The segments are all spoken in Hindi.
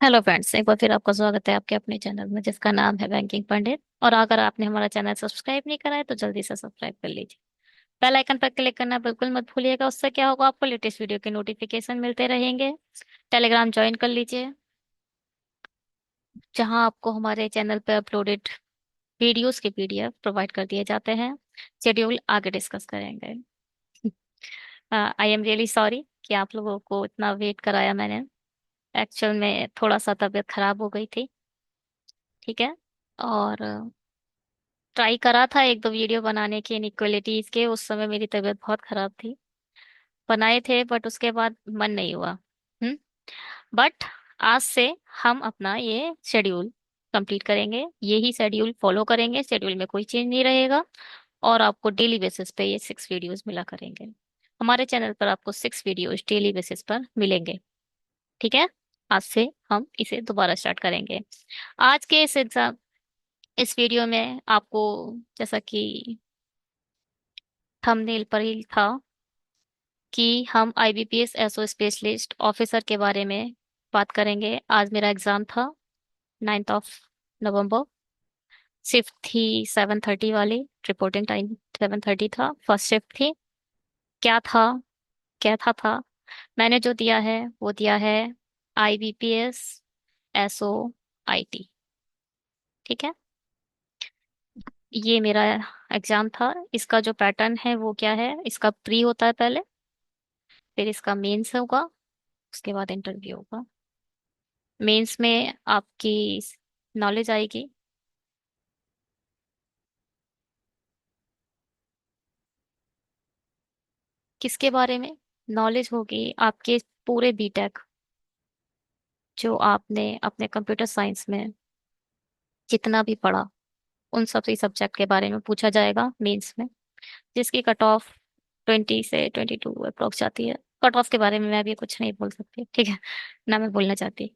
हेलो फ्रेंड्स, एक बार फिर आपका स्वागत है आपके अपने चैनल में जिसका नाम है बैंकिंग पंडित। और अगर आपने हमारा चैनल सब्सक्राइब नहीं करा है तो जल्दी से सब्सक्राइब कर लीजिए। बेल आइकन पर क्लिक करना बिल्कुल मत भूलिएगा। उससे क्या होगा, आपको लेटेस्ट वीडियो के नोटिफिकेशन मिलते रहेंगे। टेलीग्राम ज्वाइन कर लीजिए, जहां आपको हमारे चैनल पर अपलोडेड वीडियोस के पीडीएफ प्रोवाइड कर दिए जाते हैं। शेड्यूल आगे डिस्कस करेंगे। आई एम रियली सॉरी कि आप लोगों को इतना वेट कराया मैंने। एक्चुअल में थोड़ा सा तबीयत खराब हो गई थी। ठीक है। और ट्राई करा था एक दो वीडियो बनाने के इनइक्वालिटीज के, उस समय मेरी तबीयत बहुत खराब थी। बनाए थे बट उसके बाद मन नहीं हुआ। हम्म। बट आज से हम अपना ये शेड्यूल कंप्लीट करेंगे, यही शेड्यूल फॉलो करेंगे। शेड्यूल में कोई चेंज नहीं रहेगा और आपको डेली बेसिस पे ये 6 वीडियोस मिला करेंगे। हमारे चैनल पर आपको 6 वीडियोस डेली बेसिस पर मिलेंगे। ठीक है। आज से हम इसे दोबारा स्टार्ट करेंगे। आज के इस वीडियो में आपको, जैसा कि थंबनेल पर ही था, कि हम आईबीपीएस एसओ स्पेशलिस्ट ऑफिसर के बारे में बात करेंगे। आज मेरा एग्जाम था, 9 नवंबर। शिफ्ट थी 7:30 वाली। रिपोर्टिंग टाइम 7:30 था। फर्स्ट शिफ्ट थी। क्या था, क्या था मैंने जो दिया है वो दिया है आईबीपीएस एसओ आईटी। ठीक है। ये मेरा एग्जाम था। इसका जो पैटर्न है वो क्या है, इसका प्री होता है पहले, फिर इसका मेंस होगा, उसके बाद इंटरव्यू होगा। मेंस में आपकी नॉलेज आएगी। किसके बारे में नॉलेज होगी? आपके पूरे बीटेक जो आपने अपने कंप्यूटर साइंस में जितना भी पढ़ा, उन सभी सब्जेक्ट के बारे में पूछा जाएगा मेंस में, जिसकी कट ऑफ 20 से 22 अप्रोक्स जाती है। कट ऑफ के बारे में मैं अभी कुछ नहीं बोल सकती, ठीक है, ना मैं बोलना चाहती।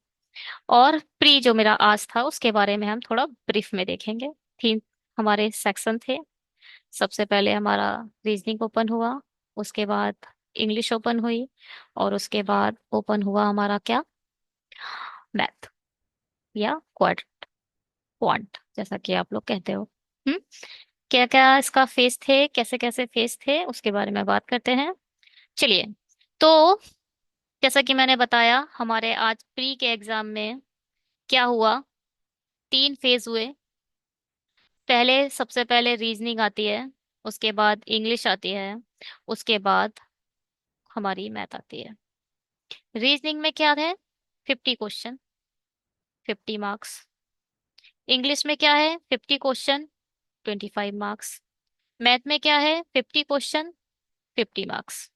और प्री जो मेरा आज था उसके बारे में हम थोड़ा ब्रीफ में देखेंगे। 3 हमारे सेक्शन थे। सबसे पहले हमारा रीजनिंग ओपन हुआ, उसके बाद इंग्लिश ओपन हुई, और उसके बाद ओपन हुआ हमारा क्या, मैथ, या क्वांट जैसा कि आप लोग कहते हो। हम्म। क्या क्या इसका फेस थे, कैसे कैसे फेस थे, उसके बारे में बात करते हैं। चलिए। तो जैसा कि मैंने बताया, हमारे आज प्री के एग्जाम में क्या हुआ, 3 फेज हुए। पहले सबसे पहले रीजनिंग आती है, उसके बाद इंग्लिश आती है, उसके बाद हमारी मैथ आती है। रीजनिंग में क्या है, 50 क्वेश्चन, 50 मार्क्स। इंग्लिश में क्या है, 50 क्वेश्चन, 25 मार्क्स। मैथ में क्या है, 50 क्वेश्चन, 50 मार्क्स।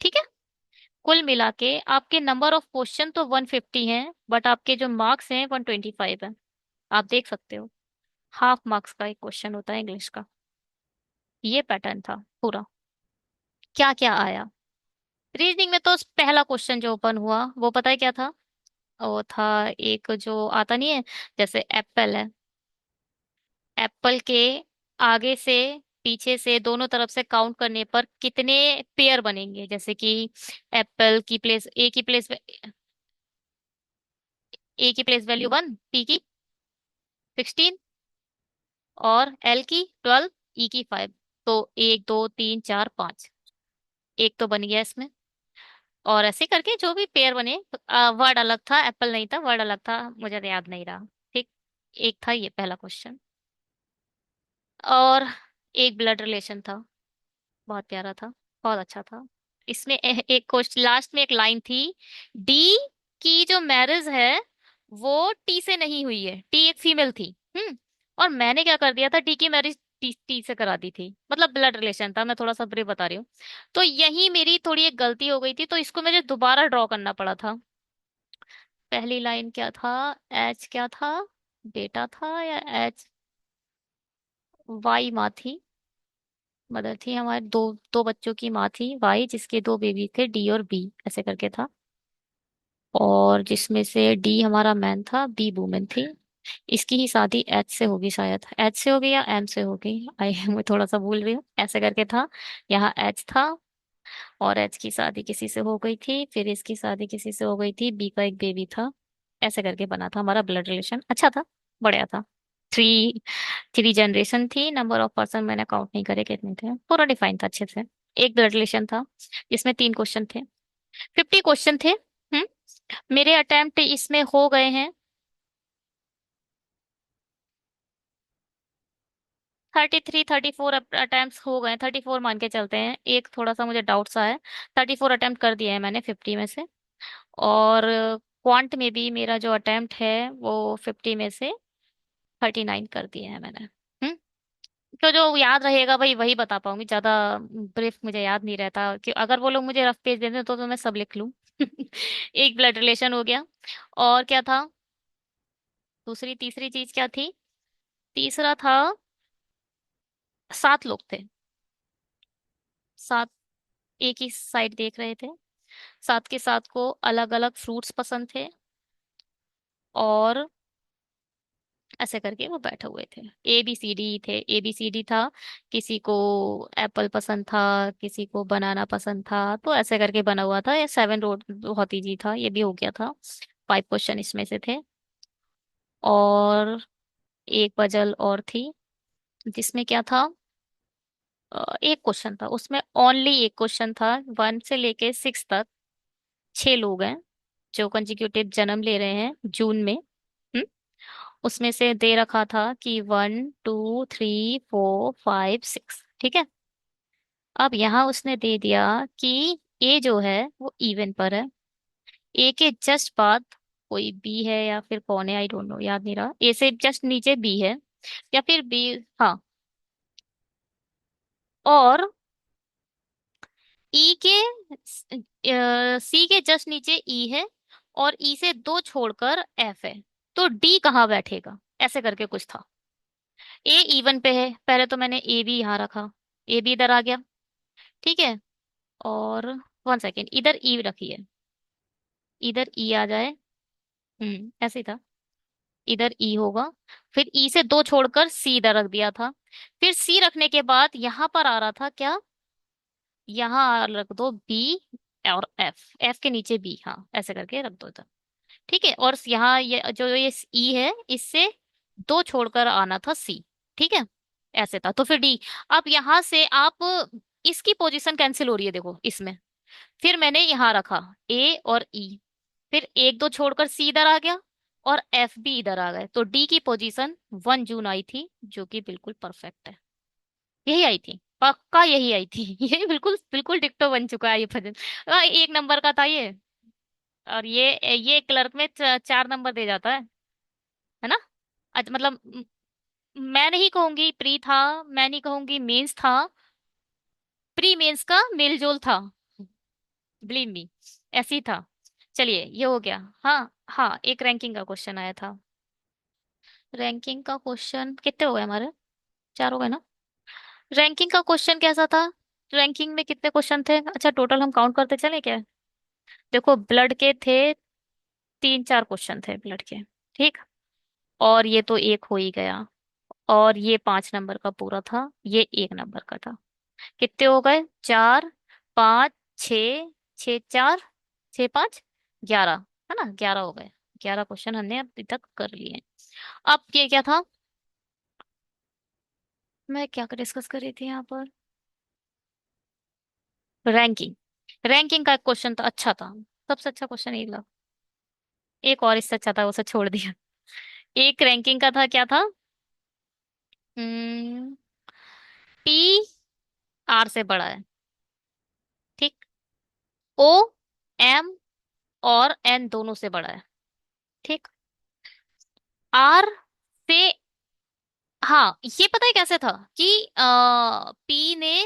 ठीक है। कुल मिला के आपके नंबर ऑफ क्वेश्चन तो 150 हैं, बट आपके जो मार्क्स हैं 125 है। आप देख सकते हो, हाफ मार्क्स का एक क्वेश्चन होता है इंग्लिश का। ये पैटर्न था पूरा। क्या क्या आया रीजनिंग में? तो पहला क्वेश्चन जो ओपन हुआ वो पता है क्या था? वो था, एक जो आता नहीं है, जैसे एप्पल है, एप्पल के आगे से पीछे से दोनों तरफ से काउंट करने पर कितने पेयर बनेंगे? जैसे कि एप्पल की प्लेस, ए की प्लेस वैल्यू 1, टी की 16, और एल की 12, ई की 5। तो 1 2 3 4 5, एक तो बन गया इसमें। और ऐसे करके जो भी पेयर बने, वर्ड अलग था, एप्पल नहीं था, वर्ड अलग था, मुझे याद नहीं रहा। ठीक। एक था ये पहला क्वेश्चन। और एक ब्लड रिलेशन था, बहुत प्यारा था, बहुत अच्छा था। इसमें एक क्वेश्चन लास्ट में एक लाइन थी, डी की जो मैरिज है वो टी से नहीं हुई है, टी एक फीमेल थी। और मैंने क्या कर दिया था, डी की मैरिज टी से करा दी थी, मतलब ब्लड रिलेशन था। मैं थोड़ा सा ब्रीफ बता रही हूँ। तो यही मेरी थोड़ी एक गलती हो गई थी, तो इसको मुझे दोबारा ड्रॉ करना पड़ा था। पहली लाइन क्या था, एच क्या था, बेटा था, या एच वाई माँ थी, मदर थी हमारे, दो दो बच्चों की माँ थी वाई, जिसके 2 बेबी थे, डी और बी, ऐसे करके था। और जिसमें से डी हमारा मैन था, बी वुमेन थी। इसकी ही शादी एच से होगी, शायद एच से होगी या एम से होगी, आई मैं थोड़ा सा भूल रही हूँ, ऐसे करके था। यहाँ एच था, और एच की शादी किसी से हो गई थी, फिर इसकी शादी किसी से हो गई थी, बी का एक बेबी था। ऐसे करके बना था हमारा ब्लड रिलेशन। अच्छा था, बढ़िया था। थ्री थ्री जनरेशन थी। नंबर ऑफ पर्सन मैंने काउंट नहीं करे कितने थे, पूरा डिफाइन था अच्छे से। एक ब्लड रिलेशन था जिसमें 3 क्वेश्चन थे। 50 क्वेश्चन थे। मेरे अटेम्प्ट इसमें हो गए हैं 33 34 अटेम्प्ट्स हो गए, 34 मान के चलते हैं, एक थोड़ा सा मुझे डाउट सा है। 34 अटेम्प्ट कर दिए हैं मैंने 50 में से। और क्वांट में भी मेरा जो अटेम्प्ट है वो 50 में से 39 कर दिए हैं मैंने। हम्म। तो जो याद रहेगा भाई वही बता पाऊंगी, ज्यादा ब्रीफ मुझे याद नहीं रहता कि अगर वो लोग मुझे रफ पेज दे दें तो मैं सब लिख लूं। एक ब्लड रिलेशन हो गया। और क्या था? दूसरी तीसरी चीज क्या थी? तीसरा था 7 लोग थे। 7 एक ही साइड देख रहे थे। 7 के 7 को अलग अलग फ्रूट्स पसंद थे। और ऐसे करके वो बैठे हुए थे। ए बी सी डी थे, ए बी सी डी था। किसी को एप्पल पसंद था, किसी को बनाना पसंद था, तो ऐसे करके बना हुआ था। ये 7 रोड बहुत इजी था, ये भी हो गया था। 5 क्वेश्चन इसमें से थे। और एक पजल और थी जिसमें क्या था, एक क्वेश्चन था उसमें, ओनली एक क्वेश्चन था। 1 से लेके 6 तक 6 लोग हैं जो कंजिक्यूटिव जन्म ले रहे हैं जून में। हम्म। उसमें से दे रखा था कि 1 2 3 4 5 6, ठीक है। अब यहाँ उसने दे दिया कि ए जो है वो इवन पर है। ए के जस्ट बाद कोई बी है या फिर कौन है, आई डोंट नो, याद नहीं रहा। ए से जस्ट नीचे बी है या फिर बी, हाँ। और ई के सी के जस्ट नीचे ई है। और ई से 2 छोड़कर एफ है। तो डी कहाँ बैठेगा, ऐसे करके कुछ था। ए इवन पे है, पहले तो मैंने ए भी यहाँ रखा, ए भी इधर आ गया, ठीक है। और 1 सेकेंड, इधर ई रखी है, इधर ई आ जाए। ऐसे ही था। इधर ई होगा। फिर ई से 2 छोड़कर सी इधर रख दिया था। फिर सी रखने के बाद यहाँ पर आ रहा था क्या, यहाँ रख दो बी और एफ, एफ के नीचे बी, हाँ ऐसे करके रख दो इधर, ठीक है। और यहाँ ये जो ये ई है, इससे 2 छोड़कर आना था सी, ठीक है। ऐसे था तो फिर डी। अब यहाँ से आप इसकी पोजीशन कैंसिल हो रही है देखो इसमें। फिर मैंने यहाँ रखा ए और ई। फिर 1 2 छोड़कर सी इधर आ गया। और एफ भी इधर आ गए, तो डी की पोजीशन 1 जून आई थी, जो कि बिल्कुल परफेक्ट है। यही आई थी, पक्का यही आई थी। ये बिल्कुल बिल्कुल डिक्टो बन चुका है ये भजन। 1 नंबर का था ये। और ये क्लर्क में 4 नंबर दे जाता है ना। मतलब मैं नहीं कहूंगी प्री था, मैं नहीं कहूंगी मेंस था। प्री मेंस का मेलजोल था, बिलीव मी, ऐसे ही था। चलिए ये हो गया। हाँ हाँ, एक रैंकिंग का क्वेश्चन आया था। रैंकिंग का क्वेश्चन कितने हो गए हमारे? 4 हो गए ना। रैंकिंग का क्वेश्चन कैसा था? रैंकिंग में कितने क्वेश्चन थे? अच्छा टोटल हम काउंट करते चले क्या? देखो ब्लड के थे, 3 4 क्वेश्चन थे ब्लड के, ठीक। और ये तो एक हो ही गया। और ये 5 नंबर का पूरा था, ये 1 नंबर का था। कितने हो गए? 4 5 6, 6 4, 6 5, 11, है ना, 11 हो गए। 11 क्वेश्चन हमने अभी तक कर लिए। अब ये क्या था, मैं क्या डिस्कस कर रही थी यहाँ पर? रैंकिंग। रैंकिंग का एक क्वेश्चन था, अच्छा था। सबसे अच्छा क्वेश्चन एक लगा। एक और इससे अच्छा था, उसे छोड़ दिया। एक रैंकिंग का था, क्या था? पी आर से बड़ा है, ठीक। ओ एम और एन दोनों से बड़ा है, ठीक। आर से, हाँ ये पता है कैसे था कि पी ने,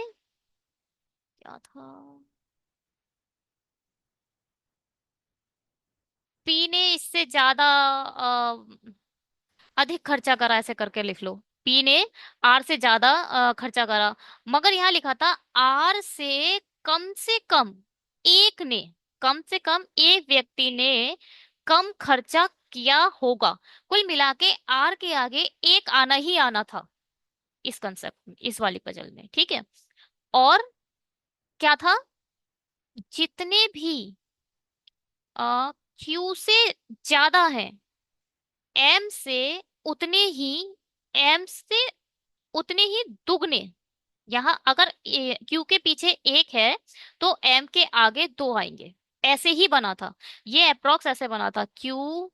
क्या था, पी ने इससे ज्यादा अधिक खर्चा करा, ऐसे करके लिख लो। पी ने आर से ज्यादा खर्चा करा। मगर यहाँ लिखा था आर से कम एक ने, कम से कम एक व्यक्ति ने कम खर्चा किया होगा। कुल मिला के आर के आगे एक आना ही आना था इस कंसेप्ट में, इस वाली पजल में, ठीक है। और क्या था? जितने भी क्यू से ज्यादा है, एम से उतने ही, एम से उतने ही दुगने। यहाँ अगर क्यू के पीछे एक है तो एम के आगे दो आएंगे। ऐसे ही बना था, ये अप्रोक्स ऐसे बना था। क्यू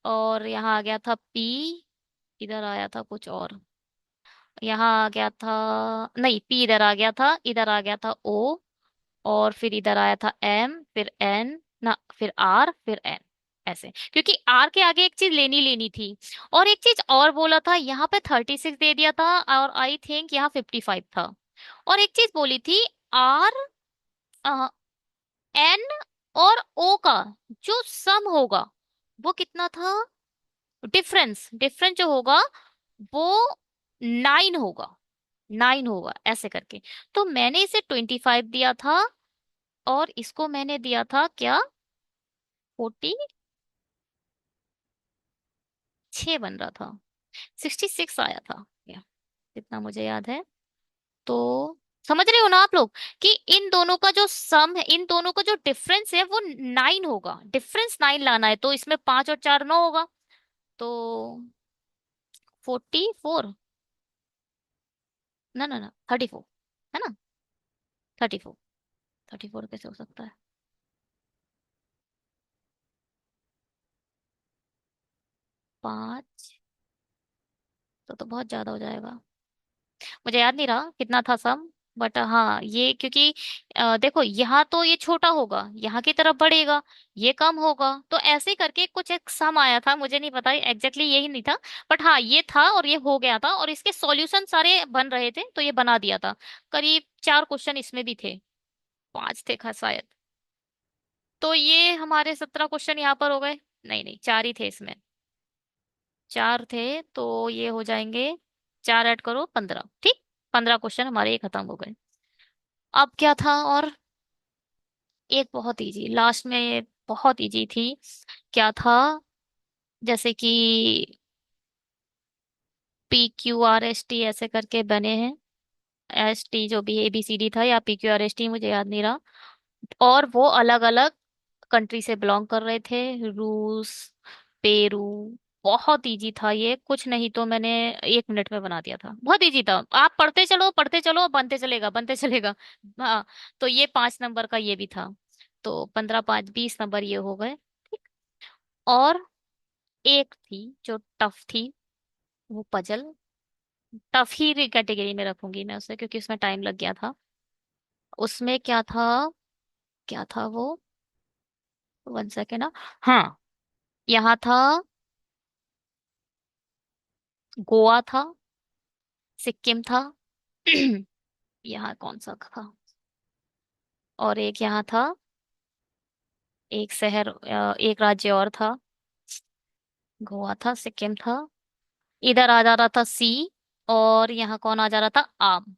और यहाँ आ गया था पी, इधर आया था कुछ और, यहाँ आ गया था, नहीं पी इधर आ गया था, इधर आ गया था ओ, और फिर इधर आया था एम, फिर एन ना, फिर आर, फिर एन। ऐसे, क्योंकि आर के आगे एक चीज लेनी लेनी थी। और एक चीज और बोला था, यहाँ पे 36 दे दिया था, और आई थिंक यहाँ 55 था। और एक चीज बोली थी, आर, एन और ओ का जो सम होगा वो कितना था, डिफरेंस डिफरेंस जो होगा वो 9 होगा, 9 होगा ऐसे करके। तो मैंने इसे 25 दिया था, और इसको मैंने दिया था क्या, 46 बन रहा था, 66 आया था या, जितना मुझे याद है। तो समझ रहे हो ना आप लोग, कि इन दोनों का जो सम है, इन दोनों का जो डिफरेंस है वो 9 होगा, डिफरेंस 9 लाना है, तो इसमें 5 और 4 9 होगा। तो 44, ना ना ना 34, है ना, 34, 34 कैसे हो सकता है, 5, तो बहुत ज्यादा हो जाएगा। मुझे याद नहीं रहा कितना था सम, बट हाँ ये क्योंकि देखो यहाँ तो ये छोटा होगा, यहाँ की तरफ बढ़ेगा, ये कम होगा, तो ऐसे ही करके कुछ एक सम आया था, मुझे नहीं पता एग्जैक्टली यही नहीं था, बट हाँ ये था और ये हो गया था, और इसके सॉल्यूशन सारे बन रहे थे तो ये बना दिया था। करीब 4 क्वेश्चन इसमें भी थे, 5 थे शायद। तो ये हमारे 17 क्वेश्चन यहाँ पर हो गए, नहीं नहीं 4 ही थे इसमें, 4 थे, तो ये हो जाएंगे, 4 ऐड करो 15, ठीक, 15 क्वेश्चन हमारे ये खत्म हो गए। अब क्या था और, एक बहुत इजी लास्ट में, बहुत इजी थी, क्या था, जैसे कि PQRST ऐसे करके बने हैं, ST जो भी ABCD था, या PQRST मुझे याद नहीं रहा, और वो अलग अलग कंट्री से बिलोंग कर रहे थे, रूस, पेरू। बहुत इजी था ये, कुछ नहीं तो मैंने 1 मिनट में बना दिया था, बहुत इजी था, आप पढ़ते चलो बनते चलेगा बनते चलेगा। हाँ, तो ये 5 नंबर का ये भी था, तो 15 5 20 नंबर ये हो गए। और एक थी जो टफ थी, वो पजल, टफ ही कैटेगरी में रखूंगी मैं उसे, क्योंकि उसमें टाइम लग गया था। उसमें क्या था, क्या था वो, 1 सेकेंड ना, हाँ, यहाँ था, गोवा था, सिक्किम था, यहाँ कौन सा था, और एक यहाँ था, एक शहर, एक राज्य और था, गोवा था, सिक्किम था, इधर आ जा रहा था सी, और यहाँ कौन आ जा रहा था, आम,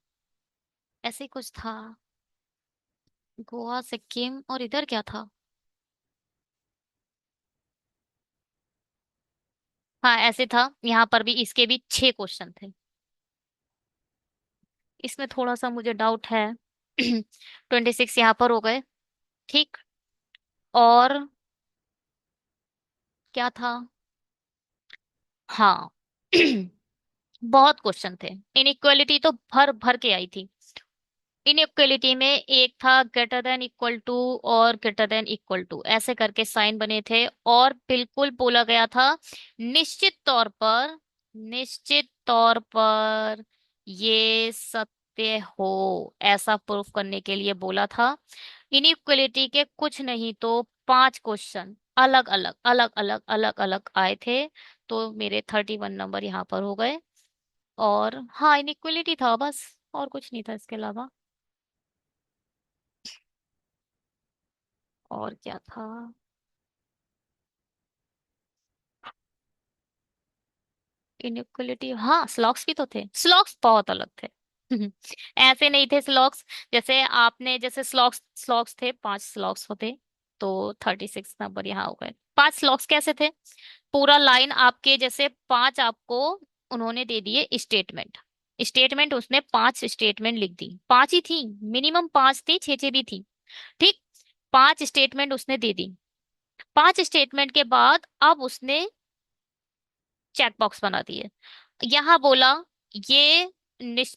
ऐसे ही कुछ था, गोवा सिक्किम और इधर क्या था, हाँ ऐसे था, यहाँ पर भी इसके भी 6 क्वेश्चन थे। इसमें थोड़ा सा मुझे डाउट है। 26 यहाँ पर हो गए, ठीक। और क्या था, हाँ, बहुत क्वेश्चन थे, इनइक्वालिटी तो भर भर के आई थी। इनइक्वलिटी में एक था ग्रेटर देन इक्वल टू और ग्रेटर देन इक्वल टू, ऐसे करके साइन बने थे, और बिल्कुल बोला गया था, निश्चित तौर पर, निश्चित तौर पर ये सत्य हो, ऐसा प्रूफ करने के लिए बोला था। इनइक्वलिटी के कुछ नहीं तो 5 क्वेश्चन अलग अलग अलग अलग अलग अलग आए थे, तो मेरे 31 नंबर यहाँ पर हो गए। और हाँ इनइक्वलिटी था बस, और कुछ नहीं था इसके अलावा। और क्या था, इनइक्वलिटी, हाँ स्लॉक्स भी तो थे, स्लॉक्स बहुत अलग थे। ऐसे नहीं थे स्लॉक्स, जैसे आपने, जैसे स्लॉक्स, स्लॉक्स थे 5 स्लॉक्स होते, तो 36 नंबर यहाँ हो गए। 5 स्लॉक्स कैसे थे, पूरा लाइन आपके जैसे 5 आपको उन्होंने दे दिए स्टेटमेंट, स्टेटमेंट उसने 5 स्टेटमेंट लिख दी, 5 ही थी, मिनिमम 5 थी, 6 6 भी थी, ठीक। 5 स्टेटमेंट उसने दे दी। 5 स्टेटमेंट के बाद अब उसने चेक बॉक्स बना दिए। यहाँ बोला ये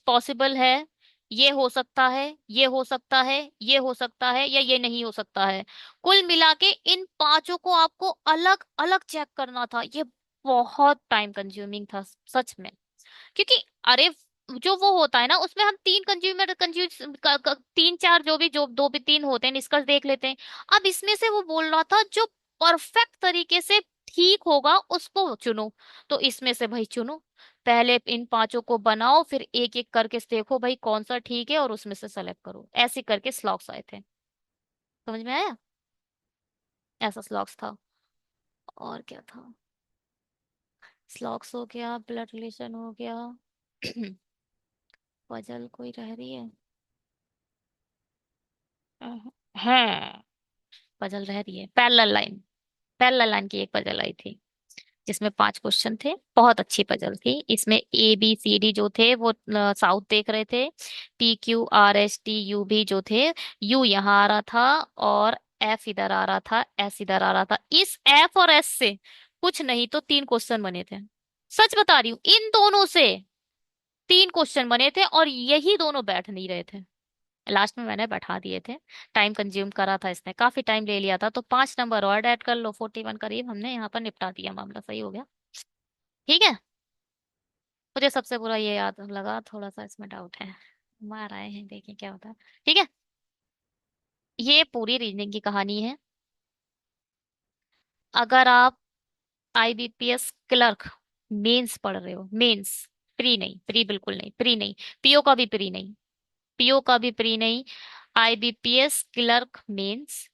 पॉसिबल है, ये हो सकता है, ये हो सकता है, ये हो सकता है, या ये नहीं हो सकता है। कुल मिला के इन पांचों को आपको अलग अलग चेक करना था। ये बहुत टाइम कंज्यूमिंग था सच में। क्योंकि अरे, जो वो होता है ना उसमें हम तीन कंज्यूमर तीन चार जो दो भी तीन होते हैं निष्कर्ष देख लेते हैं। अब इसमें से वो बोल रहा था जो परफेक्ट तरीके से ठीक होगा उसको चुनो। तो इसमें से भाई चुनो, पहले इन पांचों को बनाओ, फिर एक एक करके देखो भाई कौन सा ठीक है और उसमें से सेलेक्ट करो। ऐसे करके स्लॉग्स आए थे। समझ में आया? ऐसा स्लॉग्स था। और क्या था? स्लॉग्स हो गया, ब्लड रिलेशन हो गया। पजल कोई रह रही है? है, पजल रह रही है। पैरेलल लाइन, पैरेलल लाइन की एक पजल आई थी जिसमें 5 क्वेश्चन थे। बहुत अच्छी पजल थी। इसमें ए बी सी डी जो थे वो साउथ देख रहे थे। P Q R S T U भी जो थे, यू यहाँ आ रहा था और एफ इधर आ रहा था, एस इधर आ रहा था। इस एफ और एस से कुछ नहीं तो 3 क्वेश्चन बने थे। सच बता रही हूँ, इन दोनों से 3 क्वेश्चन बने थे और यही दोनों बैठ नहीं रहे थे। लास्ट में मैंने बैठा दिए थे। टाइम कंज्यूम करा था, इसने काफी टाइम ले लिया था। तो 5 नंबर और ऐड कर लो, 41 करीब हमने यहाँ पर निपटा दिया, मामला सही हो गया। ठीक है। मुझे सबसे बुरा ये याद लगा, थोड़ा सा इसमें डाउट है। मार आए हैं, देखें क्या होता है। ठीक है। ये पूरी रीजनिंग की कहानी है। अगर आप आईबीपीएस क्लर्क मेंस पढ़ रहे हो, मेंस, प्री नहीं, प्री बिल्कुल नहीं, प्री नहीं, पीओ का भी प्री नहीं, पीओ का भी प्री नहीं, IBPS clerk mains,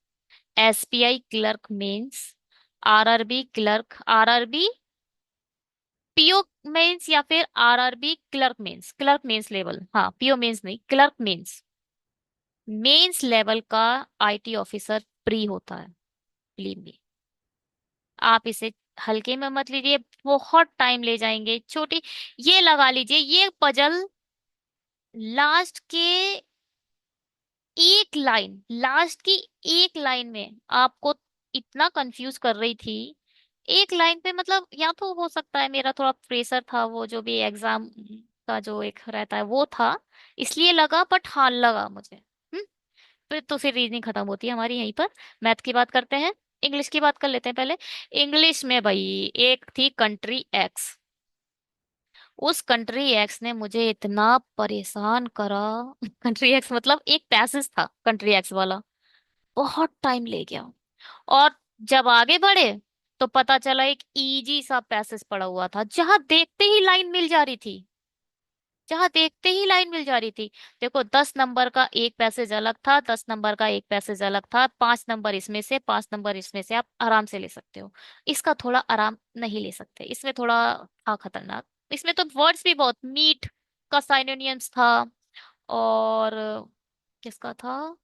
SBI clerk mains, RRB clerk, RRB PO mains या फिर RRB clerk mains, clerk mains level, हाँ पीओ मेंस नहीं, क्लर्क मेंस, मेंस लेवल का आईटी ऑफिसर प्री होता है। बिलीव मी, आप इसे हल्के में मत लीजिए, बहुत टाइम ले जाएंगे। छोटी, ये लगा लीजिए ये पजल लास्ट के एक लाइन, लास्ट की एक लाइन में आपको इतना कंफ्यूज कर रही थी। एक लाइन पे मतलब, या तो हो सकता है मेरा थोड़ा प्रेशर था, वो जो भी एग्जाम का जो एक रहता है वो था, इसलिए लगा, बट हाँ लगा मुझे। फिर रीजनिंग खत्म होती है हमारी यहीं पर। मैथ की बात करते हैं, इंग्लिश की बात कर लेते हैं पहले। इंग्लिश में भाई एक थी कंट्री एक्स। उस कंट्री एक्स ने मुझे इतना परेशान करा। कंट्री एक्स मतलब एक पैसेज था कंट्री एक्स वाला, बहुत टाइम ले गया। और जब आगे बढ़े तो पता चला एक इजी सा पैसेज पड़ा हुआ था, जहां देखते ही लाइन मिल जा रही थी, जहां देखते ही लाइन मिल जा रही थी। देखो 10 नंबर का एक पैसेज अलग था, 10 नंबर का एक पैसेज अलग था, 5 नंबर इसमें से, 5 नंबर इसमें से आप आराम से ले सकते हो। इसका थोड़ा आराम नहीं ले सकते, इसमें थोड़ा था खतरनाक। इसमें तो वर्ड्स भी बहुत, मीट का साइनोनियम्स था, और किसका था,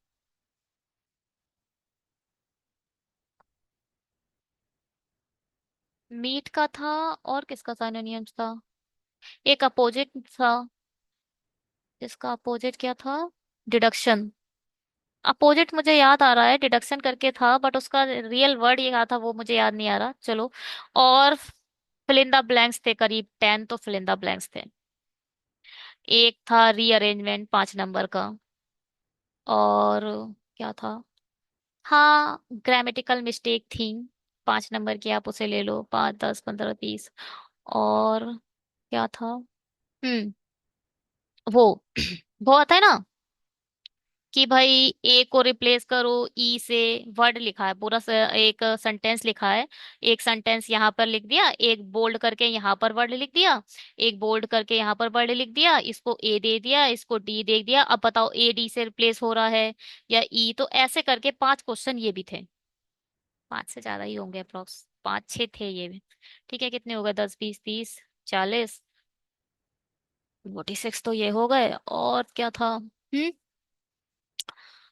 मीट का था, और किसका साइनोनियम्स था, एक अपोजिट था। इसका अपोजिट क्या था? डिडक्शन। अपोजिट मुझे याद आ रहा है, डिडक्शन करके था, बट उसका रियल वर्ड ये क्या था वो मुझे याद नहीं आ रहा। चलो। और फिल इन द ब्लैंक्स थे, करीब 10 तो फिल इन द ब्लैंक्स थे। एक था रीअरेंजमेंट 5 नंबर का, और क्या था, हाँ ग्रामेटिकल मिस्टेक थी, 5 नंबर की, आप उसे ले लो, 5 10 15 20। और क्या था, वो वो आता है ना कि भाई ए को रिप्लेस करो ई से। वर्ड लिखा है पूरा एक सेंटेंस लिखा है, एक सेंटेंस यहाँ पर लिख दिया, एक बोल्ड करके यहाँ पर वर्ड लिख दिया, एक बोल्ड करके यहाँ पर वर्ड लिख दिया, इसको ए दे दिया, इसको डी दे दिया। अब बताओ ए डी से रिप्लेस हो रहा है या ई? तो ऐसे करके 5 क्वेश्चन ये भी थे, 5 से ज्यादा ही होंगे अप्रोक्स, 5 6 थे ये भी। ठीक है, कितने हो गए, 10 20 30 40, 46 तो ये हो गए। और क्या था?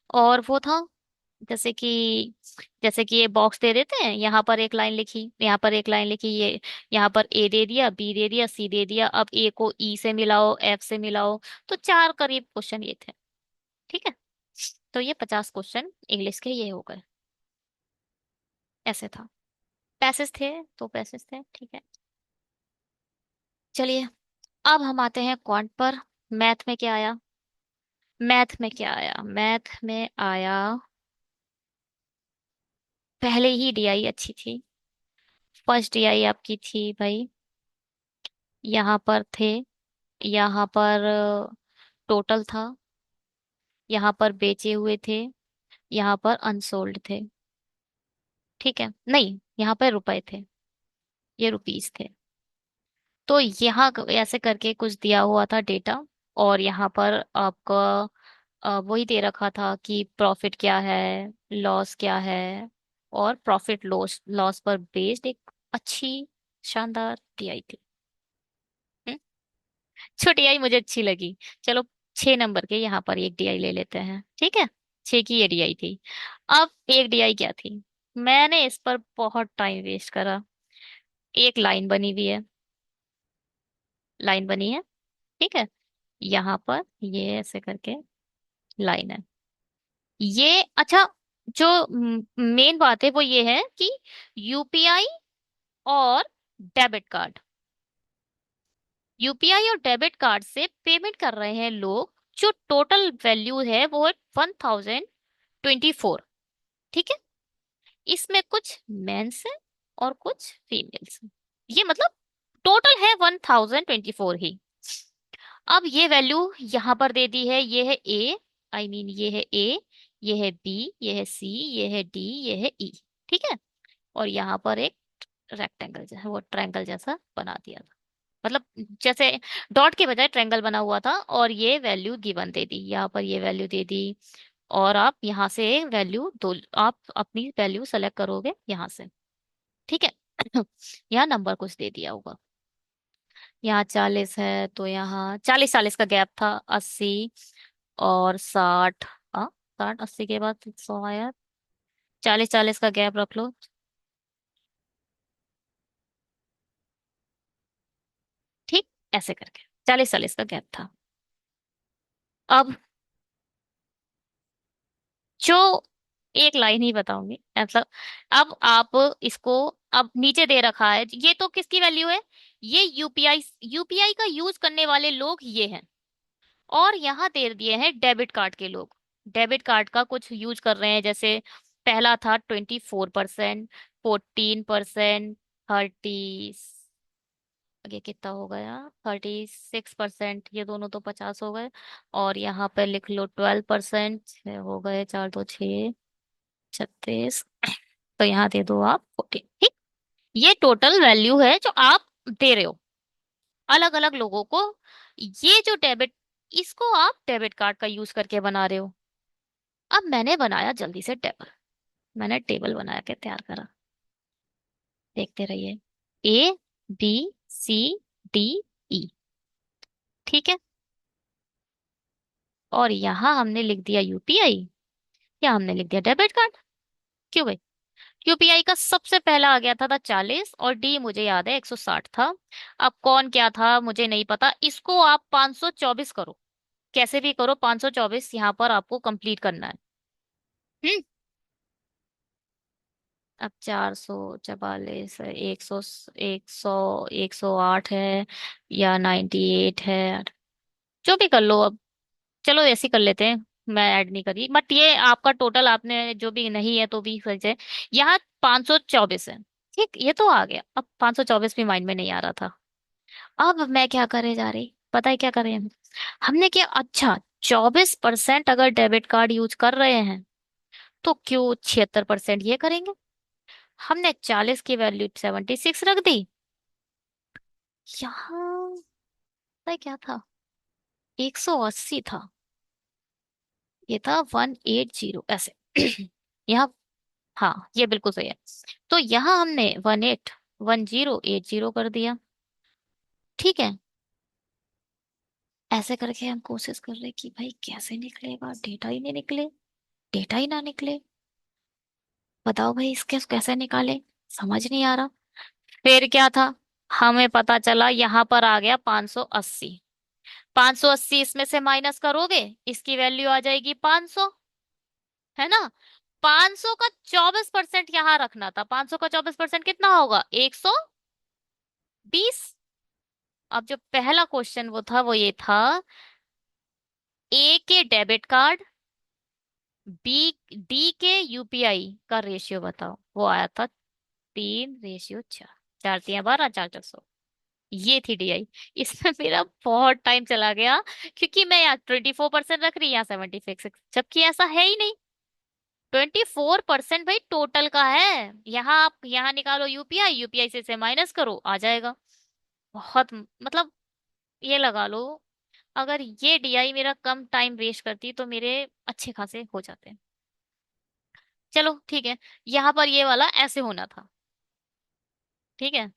और वो था, जैसे कि जैसे कि ये बॉक्स दे देते हैं, यहाँ पर एक लाइन लिखी, यहाँ पर एक लाइन लिखी, ये यहाँ पर ए दे दिया, बी दे दिया, सी दे दिया, अब ए को ई से मिलाओ, एफ से मिलाओ। तो 4 करीब क्वेश्चन ये थे। ठीक है। तो ये 50 क्वेश्चन इंग्लिश के ये हो गए। ऐसे था। पैसेज थे तो पैसेज थे, ठीक है। चलिए, अब हम आते हैं क्वांट पर। मैथ में क्या आया? मैथ में क्या आया? मैथ में आया, पहले ही डीआई अच्छी थी। फर्स्ट डीआई आपकी थी भाई, यहाँ पर थे, यहाँ पर टोटल था, यहाँ पर बेचे हुए थे, यहाँ पर अनसोल्ड थे। ठीक है, नहीं, यहाँ पर रुपए थे, ये रुपीस थे। तो यहाँ ऐसे करके कुछ दिया हुआ था डेटा, और यहाँ पर आपका वही दे रखा था कि प्रॉफिट क्या है, लॉस क्या है, और प्रॉफिट लॉस लॉस पर बेस्ड एक अच्छी शानदार टीआई थी। हम्म, छोटी आई मुझे अच्छी लगी। चलो, 6 नंबर के यहाँ पर एक डीआई ले लेते हैं, ठीक है। 6 की ये डीआई थी। अब एक डीआई क्या थी, मैंने इस पर बहुत टाइम वेस्ट करा। एक लाइन बनी हुई है, लाइन बनी है, ठीक है। यहाँ पर ये ऐसे करके लाइन है। ये अच्छा, जो मेन बात है वो ये है कि यूपीआई और डेबिट कार्ड, यूपीआई और डेबिट कार्ड से पेमेंट कर रहे हैं लोग, जो टोटल वैल्यू है वो है 1024। ठीक है, इसमें कुछ मेंस है और कुछ फीमेल्स हैं। ये मतलब टोटल है 1024 ही। अब ये वैल्यू यहां पर दे दी है, ये है ए, आई मीन ये है ए, ये है बी, ये है सी, ये है डी, ये है ई। ठीक है, और यहाँ पर एक रेक्टेंगल जैसा, वो ट्रायंगल जैसा बना दिया था, मतलब जैसे डॉट के बजाय ट्रायंगल बना हुआ था, और ये वैल्यू गिवन दे दी, यहाँ पर ये वैल्यू दे दी। और आप यहाँ से वैल्यू दो, आप अपनी वैल्यू सेलेक्ट करोगे यहाँ से, ठीक है। यहाँ नंबर कुछ दे दिया होगा, यहाँ 40 है तो यहाँ 40 40 का गैप था, 80 और 60। हाँ, 60 80 के बाद 100 आया, 40 40 का गैप रख लो। ठीक, ऐसे करके 40 40 का गैप था। अब जो एक लाइन ही बताऊंगी, मतलब अब आप इसको, अब नीचे दे रखा है, ये तो किसकी वैल्यू है, ये यूपीआई, यूपीआई का यूज करने वाले लोग ये हैं। और यहाँ दे दिए हैं डेबिट कार्ड के लोग, डेबिट कार्ड का कुछ यूज कर रहे हैं, जैसे पहला था 24%, 14%, 30, ये कितना हो गया, 36%, ये दोनों तो 50 हो गए। और यहाँ पे लिख लो 12%, हो गए, 4 2 6 36, तो यहाँ दे दो आप 14। ठीक, ये टोटल वैल्यू है जो आप दे रहे हो अलग अलग लोगों को। ये जो डेबिट, इसको आप डेबिट कार्ड का यूज करके बना रहे हो। अब मैंने बनाया जल्दी से टेबल, मैंने टेबल बना के तैयार करा, देखते रहिए। A B C D E, ठीक है। और यहाँ हमने लिख दिया यूपीआई, या हमने लिख दिया डेबिट कार्ड। क्यों भाई? यूपीआई का सबसे पहला आ गया था 40, और डी मुझे याद है 160 था। अब कौन क्या था मुझे नहीं पता, इसको आप 524 करो, कैसे भी करो, 524 यहाँ पर आपको कंप्लीट करना है। हम्म, अब 444 है, 100, 100, 108 है, या 98 है, जो भी कर लो अब। चलो ऐसे ही कर लेते हैं, मैं ऐड नहीं करी, बट ये आपका टोटल, आपने जो भी नहीं है तो भी सही है। यहाँ 524 है। ठीक, ये तो आ गया, अब 524 भी माइंड में नहीं आ रहा था। अब मैं क्या करे जा रही, पता है क्या करें हम? हमने क्या, अच्छा, 24% अगर डेबिट कार्ड यूज कर रहे हैं, तो क्यों 76% ये करेंगे। हमने 40 की वैल्यू 76 रख दी। यहाँ पता है क्या था, 180 था, ये था 180 ऐसे। यहाँ, हाँ ये बिल्कुल सही है। तो यहाँ हमने 181080 कर दिया, ठीक है। ऐसे करके हम कोशिश कर रहे कि भाई कैसे निकलेगा, डेटा ही नहीं निकले, डेटा ही ना निकले। बताओ भाई इसके कैसे निकाले, समझ नहीं आ रहा। फिर क्या था, हमें पता चला यहाँ पर आ गया 580। 580 इसमें से माइनस करोगे, इसकी वैल्यू आ जाएगी 500। है ना। 500 का 24% यहाँ रखना था। 500 का 24% कितना होगा? 120। अब जो पहला क्वेश्चन वो था, वो ये था, ए के डेबिट कार्ड, बी डी के यूपीआई का रेशियो बताओ। वो आया था 3:4। 4 × 12, 4 × 400। ये थी डीआई। इसमें मेरा बहुत टाइम चला गया, क्योंकि मैं यहाँ 24% रख रही, यहाँ 76, जबकि ऐसा है ही नहीं। 24% भाई टोटल का है। यहाँ आप यहाँ निकालो यूपीआई, यूपीआई से माइनस करो, आ जाएगा। बहुत मतलब, ये लगा लो, अगर ये डीआई मेरा कम टाइम वेस्ट करती तो मेरे अच्छे खासे हो जाते। चलो ठीक है, यहाँ पर ये वाला ऐसे होना था। ठीक है,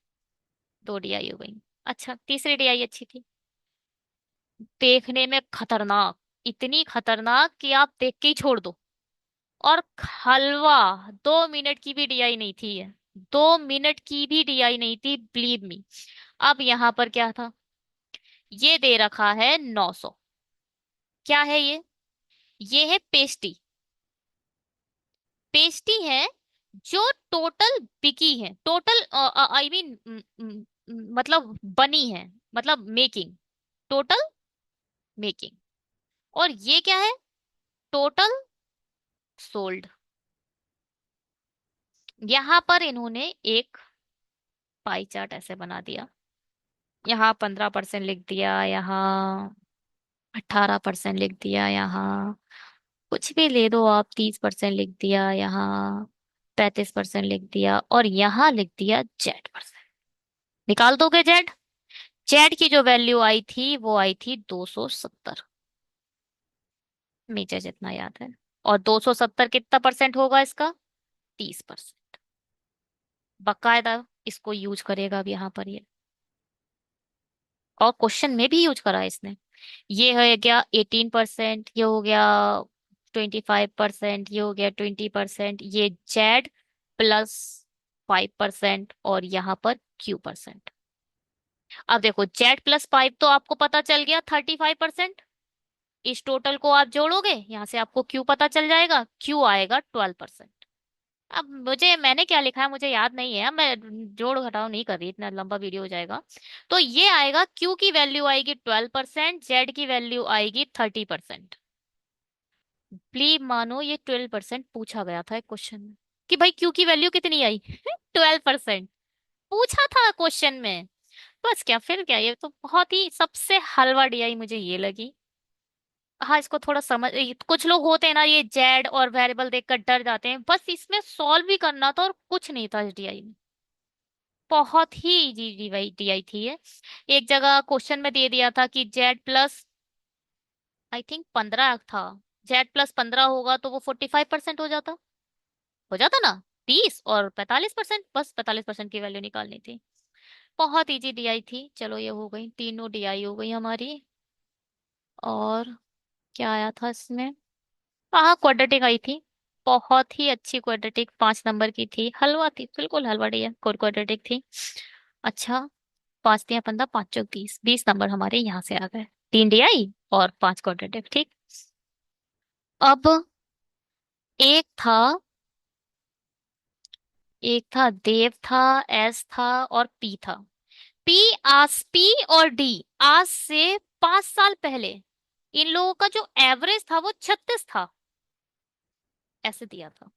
2 डीआई हो गई। अच्छा, तीसरी डीआई अच्छी थी, देखने में खतरनाक, इतनी खतरनाक कि आप देख के ही छोड़ दो। और हलवा, 2 मिनट की भी डीआई नहीं थी ये। 2 मिनट की भी डीआई नहीं थी, बिलीव मी। अब यहाँ पर क्या था, ये दे रखा है 900। क्या है ये है पेस्टी। पेस्टी है, जो टोटल बिकी है, टोटल आई मीन, मतलब बनी है, मतलब मेकिंग, टोटल मेकिंग। और ये क्या है? Total sold. यहाँ पर इन्होंने एक पाई चार्ट ऐसे बना दिया। यहाँ 15% लिख दिया, यहाँ 18% लिख दिया, यहाँ कुछ भी ले दो आप, 30% लिख दिया, यहाँ 35% लिख दिया, और यहाँ लिख दिया Z%। निकाल दोगे जेड? जेड की जो वैल्यू आई थी वो आई थी 270, मीटर जितना याद है। और 270 कितना परसेंट होगा इसका? 30%। बकायदा इसको यूज करेगा अब यहाँ पर ये, और क्वेश्चन में भी यूज करा है इसने। ये हो गया 18%, ये हो गया 25%, ये हो गया 20%, ये जेड प्लस 5%, और यहाँ पर Q%। अब देखो, Z+5 तो आपको पता चल गया 35%। इस टोटल को आप जोड़ोगे, यहाँ से आपको Q पता चल जाएगा, Q आएगा 12%। अब मैंने क्या लिखा है मुझे याद नहीं है, मैं जोड़ घटाव नहीं कर रही, इतना लंबा वीडियो हो जाएगा। तो ये आएगा, Q की वैल्यू आएगी 12%, जेड की वैल्यू आएगी 30%। प्लीज मानो ये 12% पूछा गया था एक क्वेश्चन में, कि भाई Q की वैल्यू कितनी आई? 12% पूछा था क्वेश्चन में। बस क्या, फिर क्या, ये तो बहुत ही सबसे हलवा डीआई मुझे ये लगी। हाँ, इसको थोड़ा समझ, कुछ लोग होते हैं ना, ये जेड और वेरिएबल देखकर डर जाते हैं, बस इसमें सॉल्व भी करना था और कुछ नहीं था इस डीआई में। बहुत ही इजी डीआई डीआई थी ये। एक जगह क्वेश्चन में दे दिया था कि जेड प्लस, आई थिंक 15 था, Z+15 होगा तो वो 45% हो जाता ना, 30 और 45%, बस 45% की वैल्यू निकालनी थी। बहुत इजी डीआई थी। चलो ये हो गई, तीनों डीआई हो गई हमारी। और क्या आया था इसमें? हाँ, क्वाड्रेटिक आई थी। बहुत ही अच्छी क्वाड्रेटिक, 5 नंबर की थी, हलवा थी, बिल्कुल हलवा डी है, क्वाड्रेटिक थी। अच्छा, 5×3 = 15, 5×4 = 20, 20 नंबर हमारे यहाँ से आ गए। 3 डीआई और 5 क्वाड्रेटिक। ठीक। अब एक था एक था देव था, एस था, और पी था। पी और डी आज से 5 साल पहले इन लोगों का जो एवरेज था वो 36 था, ऐसे दिया था।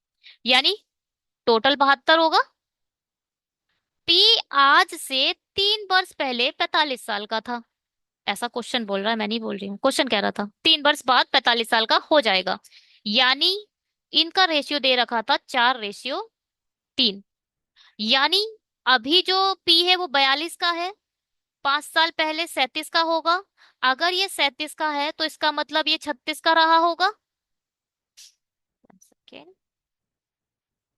यानी टोटल 72 होगा। पी आज से 3 वर्ष पहले 45 साल का था। ऐसा क्वेश्चन बोल रहा है, मैं नहीं बोल रही हूँ, क्वेश्चन कह रहा था 3 वर्ष बाद 45 साल का हो जाएगा। यानी इनका रेशियो दे रखा था 4:3। यानी अभी जो पी है वो 42 का है, 5 साल पहले 37 का होगा। अगर ये 37 का है तो इसका मतलब ये 36 का रहा होगा। सेकेंड,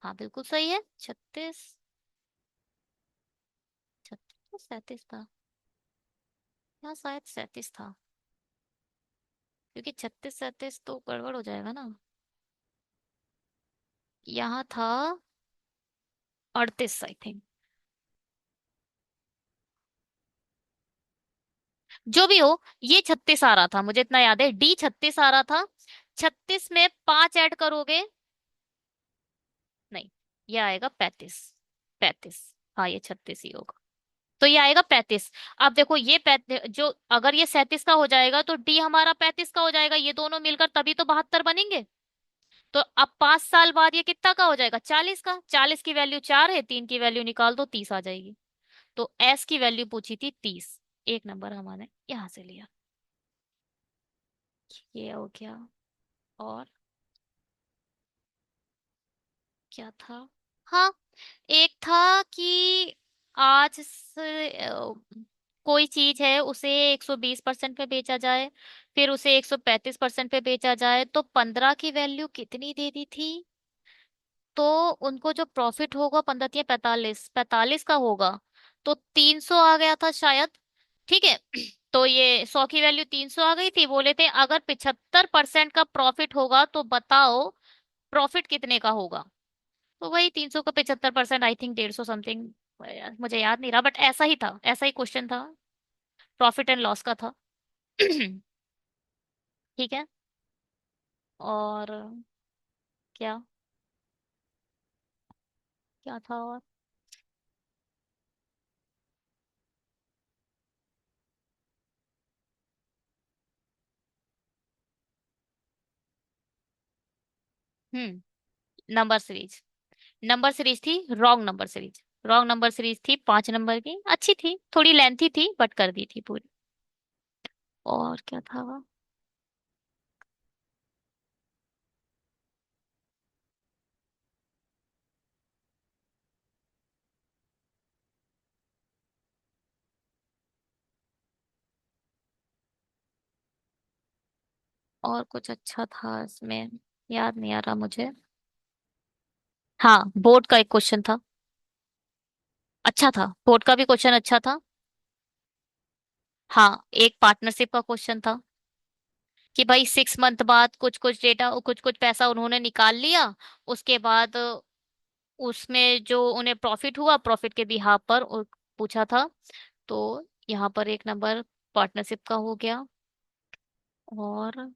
हाँ बिल्कुल सही है, 36। 36 37 था, या शायद 37 था, क्योंकि 36 37 तो गड़बड़ हो जाएगा ना। यहाँ था 38 आई थिंक। जो भी हो, ये 36 आ रहा था, मुझे इतना याद है, डी 36 आ रहा था। 36 में 5 ऐड करोगे ये आएगा 35। 35। हाँ ये 36 ही होगा। तो ये आएगा 35। अब देखो ये 35 जो, अगर ये 37 का हो जाएगा तो डी हमारा 35 का हो जाएगा, ये दोनों मिलकर तभी तो 72 बनेंगे। तो अब 5 साल बाद ये कितना का हो जाएगा? 40 का। 40 की वैल्यू 4 है, 3 की वैल्यू निकाल दो, 30 आ जाएगी। तो एस की वैल्यू पूछी थी 30। एक नंबर हमारे यहां से लिया। ये हो गया। और क्या था? हाँ, एक था कि आज कोई चीज है उसे 120% पे बेचा जाए, फिर उसे 135% पे बेचा जाए, तो 15 की वैल्यू कितनी दे दी थी? तो उनको जो प्रॉफिट होगा 15 या 45, 45 का होगा। तो 300 आ गया था शायद। ठीक है। तो ये 100 की वैल्यू 300 आ गई थी, बोले थे अगर 75% का प्रॉफिट होगा तो बताओ प्रॉफिट कितने का होगा। तो वही 300 का 75%, आई थिंक 150 समथिंग। मुझे याद नहीं रहा, बट ऐसा ही था, ऐसा ही क्वेश्चन था। प्रॉफिट एंड लॉस का था। ठीक है। और क्या, क्या था और? Hmm. Number series. Number series थी wrong number series. Wrong number series थी 5 नंबर की, अच्छी थी, थोड़ी लेंथी थी बट कर दी थी पूरी। और क्या था? और कुछ अच्छा था इसमें, याद नहीं आ रहा मुझे। हाँ, बोर्ड का एक क्वेश्चन था, अच्छा था, बोर्ड का भी क्वेश्चन अच्छा था। हाँ, एक पार्टनरशिप का क्वेश्चन था कि भाई 6 मंथ बाद कुछ कुछ डेटा, कुछ कुछ पैसा उन्होंने निकाल लिया, उसके बाद उसमें जो उन्हें प्रॉफिट हुआ, प्रॉफिट के बिहाफ पर पूछा था। तो यहाँ पर एक नंबर पार्टनरशिप का हो गया। और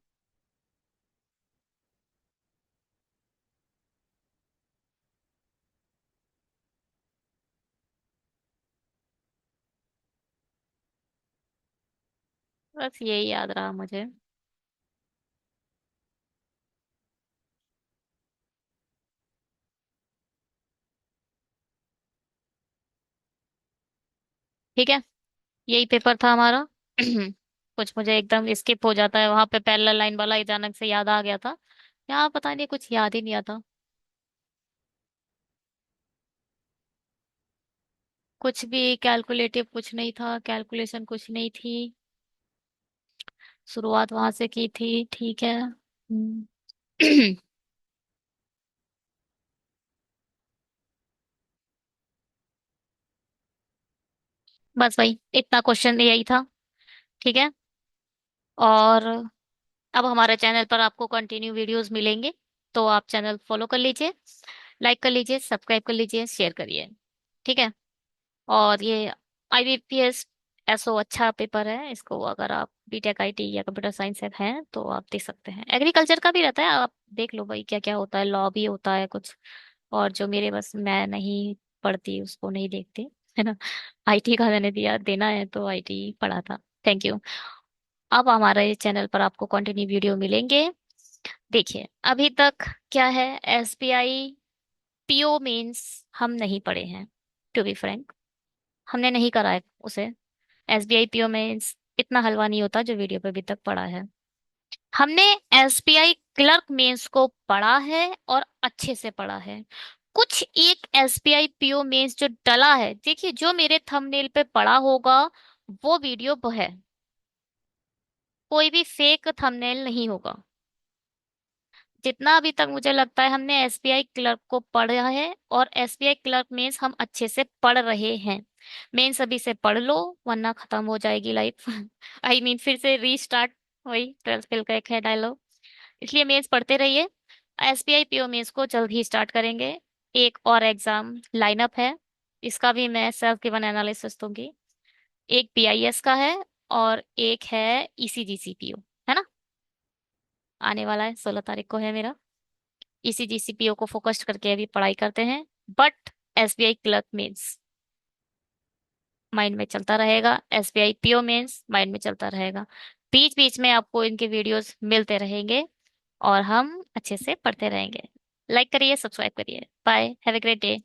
बस यही याद रहा मुझे। ठीक है, यही पेपर था हमारा। कुछ मुझे एकदम स्किप हो जाता है, वहां पे पैरेलल लाइन वाला अचानक से याद आ गया था। यहाँ पता नहीं कुछ याद ही नहीं आता। कुछ भी कैलकुलेटिव कुछ नहीं था, कैलकुलेशन कुछ नहीं थी। शुरुआत वहां से की थी, ठीक है। बस वही इतना क्वेश्चन यही था। ठीक है। और अब हमारे चैनल पर आपको कंटिन्यू वीडियोस मिलेंगे, तो आप चैनल फॉलो कर लीजिए, लाइक कर लीजिए, सब्सक्राइब कर लीजिए, शेयर करिए। ठीक है। और ये आईबीपीएस एसओ अच्छा पेपर है, इसको अगर आप बीटेक आईटी या कंप्यूटर साइंस से हैं तो आप देख सकते हैं। एग्रीकल्चर का भी रहता है, आप देख लो भाई क्या क्या होता है, लॉ भी होता है कुछ। और जो मेरे, बस मैं नहीं पढ़ती उसको नहीं देखती, है ना। आईटी का मैंने दिया देना है तो आईटी पढ़ा था। Thank you. अब हमारे चैनल पर आपको कंटिन्यू वीडियो मिलेंगे। देखिए अभी तक क्या है, एसबीआई पीओ मेंस हम नहीं पढ़े हैं, टू बी फ्रैंक, हमने नहीं करा है उसे। एसबीआई पीओ मेंस इतना हलवा नहीं होता जो वीडियो पे अभी तक पढ़ा है। हमने एसबीआई क्लर्क मेंस को पढ़ा है और अच्छे से पढ़ा है। कुछ एक एसबीआई पीओ मेंस जो डला है, देखिए जो मेरे थंबनेल पे पड़ा होगा वो वीडियो वो है, कोई भी फेक थंबनेल नहीं होगा। जितना अभी तक मुझे लगता है हमने एसबीआई क्लर्क को पढ़ा है, और एसबीआई क्लर्क मेंस हम अच्छे से पढ़ रहे हैं। मेंस अभी से पढ़ लो, वरना खत्म हो जाएगी लाइफ। आई मीन फिर से रीस्टार्ट, वही 12th फेल का एक है डायलॉग। इसलिए मेंस पढ़ते रहिए। एसबीआई पीओ मेंस को जल्द ही स्टार्ट करेंगे। एक और एग्जाम लाइनअप है, इसका भी मैं सेल्फ गिवन एनालिसिस दूंगी। एक बीआईएस का है, और एक है ईसीजीसीपीओ, है ना। आने वाला है, 16 तारीख को है मेरा। इसी जीसीपीओ को फोकस करके अभी पढ़ाई करते हैं। But SBI clerk means mind में चलता रहेगा, एसबीआई पीओ मीन्स माइंड में चलता रहेगा। बीच बीच में आपको इनके वीडियोस मिलते रहेंगे और हम अच्छे से पढ़ते रहेंगे। लाइक करिए, सब्सक्राइब करिए। Bye, have a great day.